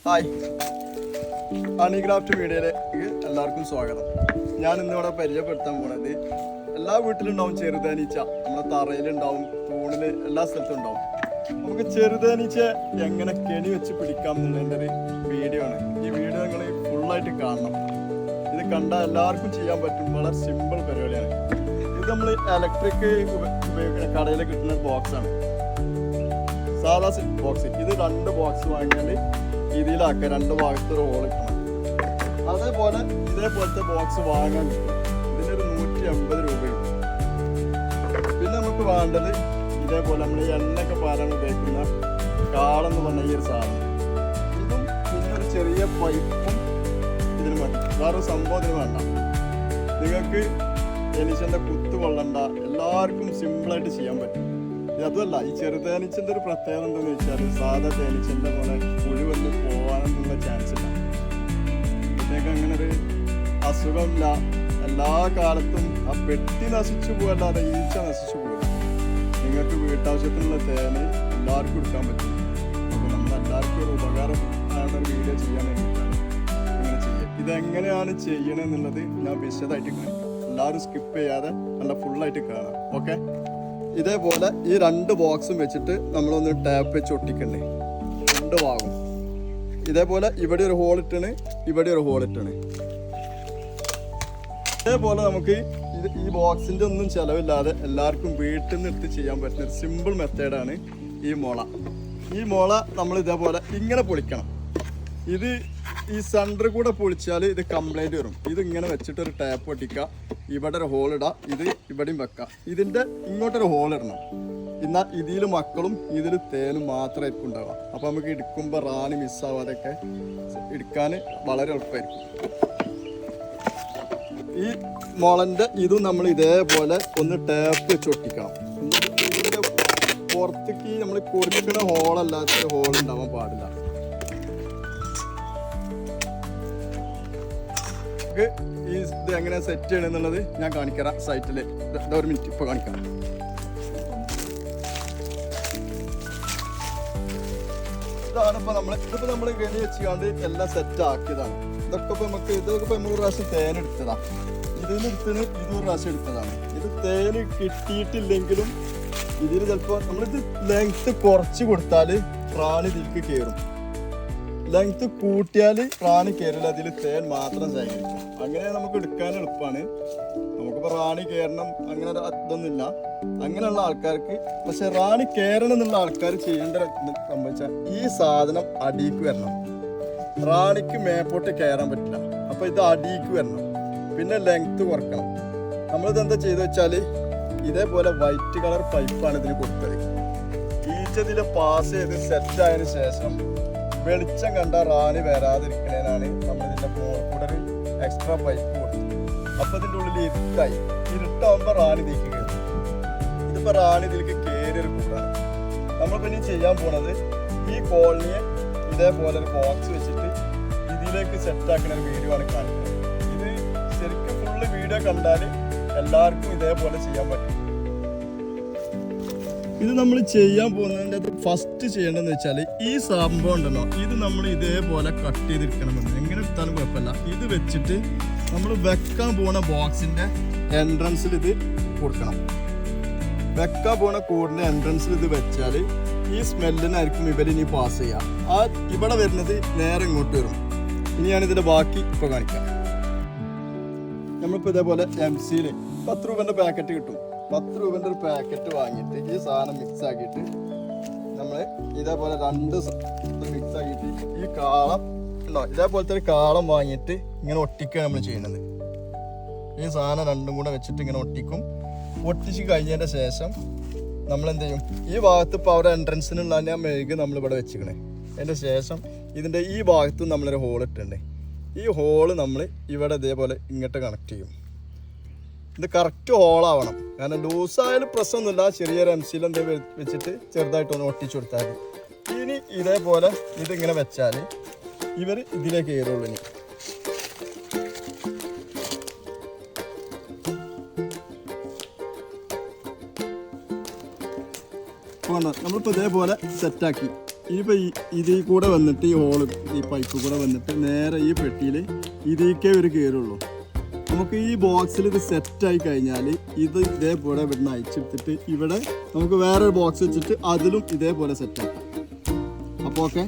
Hi, ഹണിക്രാഫ്റ്റ് മീഡിയയിലേക്ക് എല്ലാവർക്കും സ്വാഗതം. ഞാൻ ഇന്നിവിടെ പരിചയപ്പെടുത്താൻ പോണത് എല്ലാ വീട്ടിലുണ്ടാവും ചെറുതേനീച്ച. നമ്മുടെ തറയിലുണ്ടാവും, തൂണിൽ, എല്ലാ സ്ഥലത്തും ഉണ്ടാവും. നമുക്ക് ചെറുതേനീച്ച എങ്ങനെ കെണി വെച്ച് പിടിക്കാം എന്നുള്ളതിൻ്റെ ഒരു വീഡിയോ ആണ്. ഈ വീഡിയോ നിങ്ങൾ ഫുള്ളായിട്ട് കാണണം. ഇത് കണ്ടാൽ എല്ലാവർക്കും ചെയ്യാൻ പറ്റും. വളരെ സിമ്പിൾ പരിപാടിയാണ്. ഇത് നമ്മൾ ഇലക്ട്രിക് ഉപയോഗിക്കുന്ന കടയിൽ കിട്ടുന്ന ബോക്സാണ്, സാധാ ബോക്സ്. ഇത് 2 ബോക്സ് വാങ്ങിയാൽ ഇതിലാക്കുക, 2 ഭാഗത്ത് ഒരു ഹോൾ ഇട്ടണം. അതേപോലെ ഇതേപോലത്തെ ബോക്സ് വാങ്ങാൻ കിട്ടും. ഇതിനൊരു 150 രൂപയുണ്ട്. പിന്നെ നമുക്ക് വേണ്ടത് ഇതേപോലെ നമ്മൾ എണ്ണയൊക്കെ പാരാൻ ഉപയോഗിക്കുന്ന കാളെന്ന് പറഞ്ഞ ഈ ഒരു സാധനം. ഇതും പിന്നെ ഒരു ചെറിയ പൈപ്പും ഇതിന് മതി. വേറൊരു സംഭവം ഇതിന് വേണ്ട. നിങ്ങൾക്ക് തേനീച്ചൻ്റെ കുത്ത് കൊള്ളണ്ട, എല്ലാവർക്കും സിമ്പിളായിട്ട് ചെയ്യാൻ പറ്റും. അതുമല്ല, ഈ ചെറുതേനീച്ചൻ്റെ ഒരു പ്രത്യേകത എന്താണെന്ന് വെച്ചാൽ സാധാ തേനീച്ചൻ്റെ പോലെ പുഴുവൊന്നും പോകാനൊന്നുള്ള ചാൻസ് ഇല്ല. ഇതിനൊക്കെ അങ്ങനെ ഒരു അസുഖമില്ല. എല്ലാ കാലത്തും ആ പെട്ടി നശിച്ചു പോകല്ലാതെ ഈച്ച നശിച്ചു പോകില്ല. നിങ്ങൾക്ക് വീട്ടാവശ്യത്തിനുള്ള തേന് എല്ലാവർക്കും എടുക്കാൻ പറ്റും. അപ്പോൾ നമ്മൾ എല്ലാവർക്കും ഒരു ഉപകാരം ആണ് വീഡിയോ ചെയ്യാൻ വേണ്ടിയിട്ടാണ് ഇങ്ങനെ ചെയ്യുക. ഇതെങ്ങനെയാണ് ചെയ്യണമെന്നുള്ളത് ഞാൻ വിശദമായിട്ട് കാണിക്കാം. എല്ലാവരും സ്കിപ്പ് ചെയ്യാതെ നല്ല ഫുള്ളായിട്ട് കാണാം. ഓക്കെ, ഇതേപോലെ ഈ 2 ബോക്സും വെച്ചിട്ട് നമ്മളൊന്ന് ടാപ്പ് വെച്ച് ഒട്ടിക്കണ്ടേ. 2 ഭാഗം ഇതേപോലെ ഇവിടെ ഒരു ഹോൾ ഇട്ടാണ്, ഇവിടെ ഒരു ഹോൾ ഇട്ടാണ്. ഇതേപോലെ നമുക്ക് ഈ ബോക്സിൻ്റെ ഒന്നും ചിലവില്ലാതെ എല്ലാവർക്കും വീട്ടിൽ നിന്ന് എടുത്ത് ചെയ്യാൻ പറ്റുന്ന ഒരു സിമ്പിൾ മെത്തേഡാണ് ഈ മുള. ഈ മുള നമ്മൾ ഇതേപോലെ ഇങ്ങനെ പൊളിക്കണം. ഇത് ഈ സെൻറ്ററിൽ കൂടെ പൊളിച്ചാൽ ഇത് കംപ്ലൈൻറ്റ് വരും. ഇതിങ്ങനെ വെച്ചിട്ടൊരു ടാപ്പ് ഒട്ടിക്കുക, ഇവിടെ ഒരു ഹോൾ ഇടുക, ഇത് ഇവിടെയും വെക്കുക. ഇതിൻ്റെ ഇങ്ങോട്ടൊരു ഹോൾ ഇടണം. എന്നാൽ ഇതിൽ മക്കളും ഇതിൽ തേനും മാത്രമായിരിക്കും ഉണ്ടാവുക. അപ്പോൾ നമുക്ക് എടുക്കുമ്പോൾ റാണി മിസ്സാവാതെയൊക്കെ എടുക്കാൻ വളരെ എളുപ്പമായിരിക്കും. ഈ മുളൻ്റെ ഇതും നമ്മൾ ഇതേപോലെ ഒന്ന് ടാപ്പ് വെച്ച് ഒട്ടിക്കണം. ഇതിൻ്റെ പുറത്തേക്ക് നമ്മൾ കൊടുക്കുന്ന ഹോളല്ലാത്തൊരു ഹോൾ ഉണ്ടാവാൻ പാടില്ല. ഈ ഇത് എങ്ങനെ സെറ്റ് ചെയ്യണം എന്നുള്ളത് ഞാൻ കാണിക്കാം സൈറ്റിൽ. ഒരു മിനിറ്റ്, ഇപ്പോൾ കാണിക്കാം. ഇതിപ്പോൾ നമ്മൾ കെണി വെച്ചുകൊണ്ട് എല്ലാം സെറ്റ് ആക്കിയതാണ്. ഇതൊക്കെ ഇപ്പോൾ നമുക്ക് 100 പ്രാവശ്യം തേൻ എടുത്തതാണ്. ഇതിൽ എടുത്തത് 200 പ്രാവശ്യം എടുത്തതാണ്. ഇത് തേന് കിട്ടിയിട്ടില്ലെങ്കിലും ഇതിൽ ചിലപ്പോൾ നമ്മളിത് ലെങ്ത്ത് കുറച്ച് കൊടുത്താൽ റാണി ഇതിലേക്ക് കയറും. ലെങ്ത്ത് കൂട്ടിയാൽ റാണി കയറില്ല, അതിൽ തേൻ മാത്രം ശേഖരിക്കും. അങ്ങനെ നമുക്ക് എടുക്കാൻ എളുപ്പമാണ്. നമുക്കിപ്പോൾ റാണി കയറണം അങ്ങനെ ഇതൊന്നുമില്ല അങ്ങനെയുള്ള ആൾക്കാർക്ക്. പക്ഷെ റാണി കയറണം എന്നുള്ള ആൾക്കാർ ചെയ്യേണ്ട സംഭവിച്ചാൽ ഈ സാധനം അടിയിക്ക് വരണം. റാണിക്ക് മേപ്പോട്ട് കയറാൻ പറ്റില്ല. അപ്പോൾ ഇത് അടിയിക്ക് വരണം. പിന്നെ ലെങ്ത്ത് കുറക്കണം. നമ്മളിത് എന്താ ചെയ്തു വെച്ചാൽ ഇതേപോലെ വൈറ്റ് കളർ പൈപ്പാണ് ഇതിന് കൊടുത്തത്. ഈച്ചതിൽ പാസ് ചെയ്ത് സെറ്റ് ആയതിനു ശേഷം വെളിച്ചം കണ്ട റാണി വരാതിരിക്കണേനാണ് നമ്മളിതിൻ്റെ മുകളിൽ കൂടെ ഒരു എക്സ്ട്രാ പൈപ്പ് കൊടുത്തത്. അപ്പോൾ ഇതിൻ്റെ ഉള്ളിൽ ഇരുട്ടാവുമ്പോൾ റാണി ഇതിലേക്ക് കയറും. ഇതിപ്പോൾ റാണി ഇതിലേക്ക് കയറിയൊരു കൂടാണ്. നമ്മളിപ്പോൾ ഇനി ചെയ്യാൻ പോണത് ഈ കോളനിയെ ഇതേപോലെ ഒരു ബോക്സ് വെച്ചിട്ട് ഇതിലേക്ക് സെറ്റാക്കുന്ന ഒരു വീഡിയോ ആണ് കാണിക്കുന്നത്. ഇത് ശരിക്കും ഫുള്ള് വീഡിയോ കണ്ടാൽ എല്ലാവർക്കും ഇതേപോലെ ചെയ്യാൻ പറ്റും. ഇത് നമ്മൾ ചെയ്യാൻ പോകുന്നതിൻ്റെ അത് ഫസ്റ്റ് ചെയ്യേണ്ടതെന്ന് വെച്ചാൽ ഈ സംഭവം ഉണ്ടല്ലോ, ഇത് നമ്മൾ ഇതേപോലെ കട്ട് ചെയ്തിരിക്കണമെന്ന്. എങ്ങനെ എടുത്താലും കുഴപ്പമില്ല. ഇത് വെച്ചിട്ട് നമ്മൾ വെക്കാൻ പോണ ബോക്സിൻ്റെ എൻട്രൻസിൽ ഇത് കൊടുക്കണം. വെക്കാൻ പോണ കൂടിൻ്റെ എൻട്രൻസിൽ ഇത് വെച്ചാൽ ഈ സ്മെല്ലിനായിരിക്കും ഇവരിനി പാസ് ചെയ്യുക. ആ ഇവിടെ വരുന്നത് നേരെ ഇങ്ങോട്ട് വരും. ഇനി ഞാനിതിൻ്റെ ബാക്കി ഇപ്പോൾ കാണിക്കാം. നമ്മളിപ്പോൾ ഇതേപോലെ MC-യിൽ 10 രൂപേൻ്റെ പാക്കറ്റ് കിട്ടും. 10 രൂപേൻ്റെ ഒരു പാക്കറ്റ് വാങ്ങിയിട്ട് ഈ സാധനം മിക്സ് ആക്കിയിട്ട് നമ്മൾ ഇതേപോലെ 2 മിക്സ് ആക്കിയിട്ട് ഈ കാളം ഉണ്ടോ, ഇതേപോലത്തെ ഒരു കാളം വാങ്ങിയിട്ട് ഇങ്ങനെ ഒട്ടിക്കുകയാണ് നമ്മൾ ചെയ്യുന്നത്. ഈ സാധനം 2ഉം കൂടെ വെച്ചിട്ട് ഇങ്ങനെ ഒട്ടിക്കും. ഒട്ടിച്ച് കഴിഞ്ഞതിൻ്റെ ശേഷം നമ്മൾ എന്ത് ചെയ്യും, ഈ ഭാഗത്ത് ഇപ്പോൾ അവിടെ എൻട്രൻസിനുള്ള ഞാൻ മെഴുകി നമ്മളിവിടെ വെച്ചിക്കണേ. അതിൻ്റെ ശേഷം ഇതിൻ്റെ ഈ ഭാഗത്തും നമ്മളൊരു ഹോൾ ഇട്ടുണ്ട്. ഈ ഹോള് നമ്മൾ ഇവിടെ ഇതേപോലെ ഇങ്ങോട്ട് കണക്ട് ചെയ്യും. ഇത് കറക്റ്റ് ഹോളാവണം. കാരണം ലൂസായാലും പ്രശ്നമൊന്നുമില്ല. ചെറിയൊരു MC-യിൽ എന്തെങ്കിലും വെച്ചിട്ട് ചെറുതായിട്ടൊന്ന് ഒട്ടിച്ചു കൊടുത്താൽ മതി. ഇനി ഇതേപോലെ ഇതിങ്ങനെ വെച്ചാൽ ഇവർ ഇതിലേക്ക് കയറുള്ളൂ. ഇനി നമ്മളിപ്പോൾ ഇതേപോലെ സെറ്റാക്കി ഇനിയിപ്പോൾ ഇതിൽ കൂടെ വന്നിട്ട് ഈ ഹോള് ഈ പൈപ്പ് കൂടെ വന്നിട്ട് നേരെ ഈ പെട്ടിയിൽ ഇതിലേക്കേ ഒരു കയറുള്ളൂ. നമുക്ക് ഈ ബോക്സിൽ ഇത് സെറ്റായി കഴിഞ്ഞാൽ ഇത് ഇതേപോലെ ഇവിടുന്ന് അയച്ചെടുത്തിട്ട് ഇവിടെ നമുക്ക് വേറൊരു ബോക്സ് വെച്ചിട്ട് അതിലും ഇതേപോലെ സെറ്റാക്കാം. അപ്പോൾ ഓക്കെ.